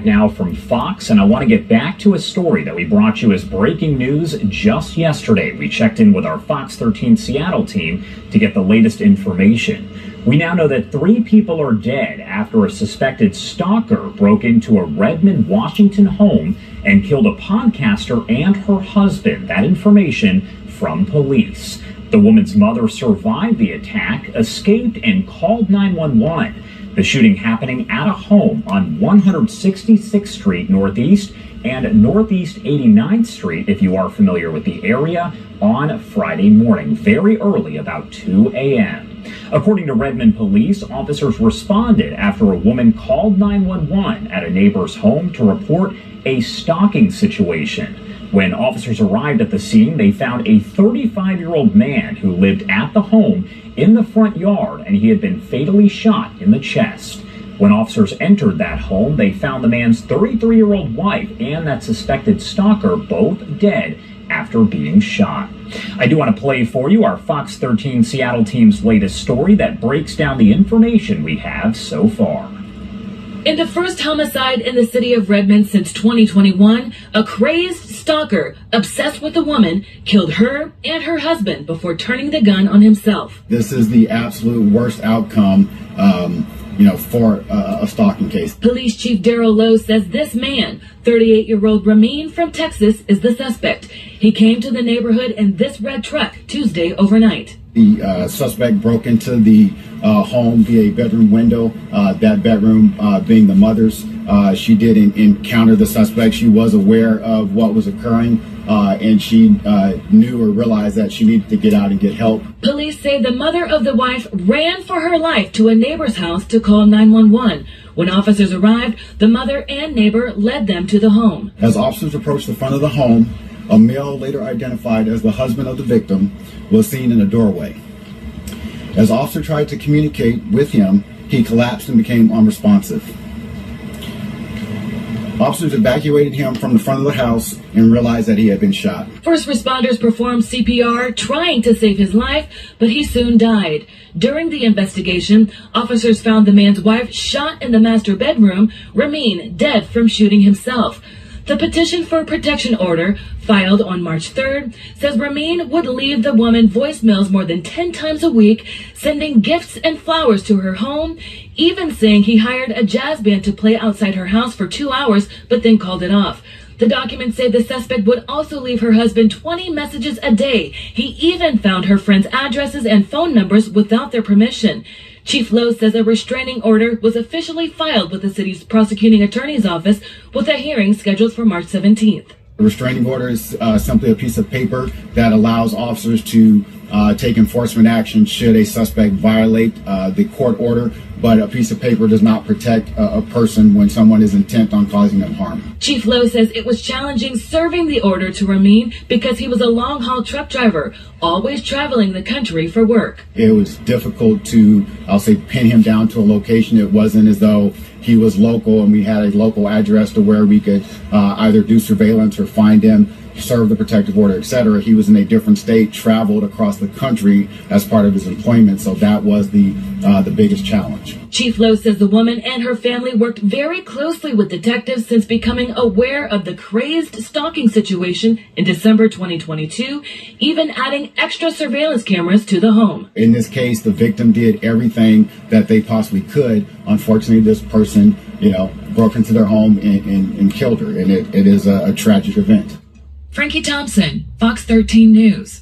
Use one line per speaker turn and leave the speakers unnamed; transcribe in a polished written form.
Now from Fox, and I want to get back to a story that we brought you as breaking news just yesterday. We checked in with our Fox 13 Seattle team to get the latest information. We now know that 3 people are dead after a suspected stalker broke into a Redmond, Washington home and killed a podcaster and her husband. That information from police. The woman's mother survived the attack, escaped, and called 911. The shooting happening at a home on 166th Street Northeast and Northeast 89th Street, if you are familiar with the area, on Friday morning, very early, about 2 a.m. According to Redmond police, officers responded after a woman called 911 at a neighbor's home to report a stalking situation. When officers arrived at the scene, they found a 35-year-old man who lived at the home in the front yard, and he had been fatally shot in the chest. When officers entered that home, they found the man's 33-year-old wife and that suspected stalker both dead after being shot. I do want to play for you our Fox 13 Seattle team's latest story that breaks down the information we have so far.
In the first homicide in the city of Redmond since 2021, a crazed stalker obsessed with a woman killed her and her husband before turning the gun on himself.
This is the absolute worst outcome, for a stalking case.
Police Chief Darrell Lowe says this man, 38-year-old Ramin from Texas, is the suspect. He came to the neighborhood in this red truck Tuesday overnight.
The suspect broke into the home via a bedroom window, that bedroom being the mother's. She did encounter the suspect. She was aware of what was occurring, and she knew or realized that she needed to get out and get help.
Police say the mother of the wife ran for her life to a neighbor's house to call 911. When officers arrived, the mother and neighbor led them to the home.
As officers approached the front of the home, a male later identified as the husband of the victim was seen in a doorway. As officers tried to communicate with him, he collapsed and became unresponsive. Officers evacuated him from the front of the house and realized that he had been shot.
First responders performed CPR, trying to save his life, but he soon died. During the investigation, officers found the man's wife shot in the master bedroom, Ramin dead from shooting himself. The petition for protection order, filed on March 3rd, says Ramin would leave the woman voicemails more than 10 times a week, sending gifts and flowers to her home, even saying he hired a jazz band to play outside her house for 2 hours, but then called it off. The documents say the suspect would also leave her husband 20 messages a day. He even found her friends' addresses and phone numbers without their permission. Chief Lowe says a restraining order was officially filed with the city's prosecuting attorney's office, with a hearing scheduled for March 17th.
The restraining order is simply a piece of paper that allows officers to take enforcement action should a suspect violate the court order, but a piece of paper does not protect a person when someone is intent on causing them harm.
Chief Lowe says it was challenging serving the order to Ramin because he was a long-haul truck driver, always traveling the country for work.
It was difficult to, pin him down to a location. It wasn't as though he was local and we had a local address to where we could either do surveillance or find him, serve the protective order, etc. He was in a different state, traveled across the country as part of his employment, so that was the biggest challenge.
Chief Lowe says the woman and her family worked very closely with detectives since becoming aware of the crazed stalking situation in December 2022, even adding extra surveillance cameras to the home.
In this case, the victim did everything that they possibly could. Unfortunately, this person, broke into their home and killed her, and it is a tragic event.
Frankie Thompson, Fox 13 News.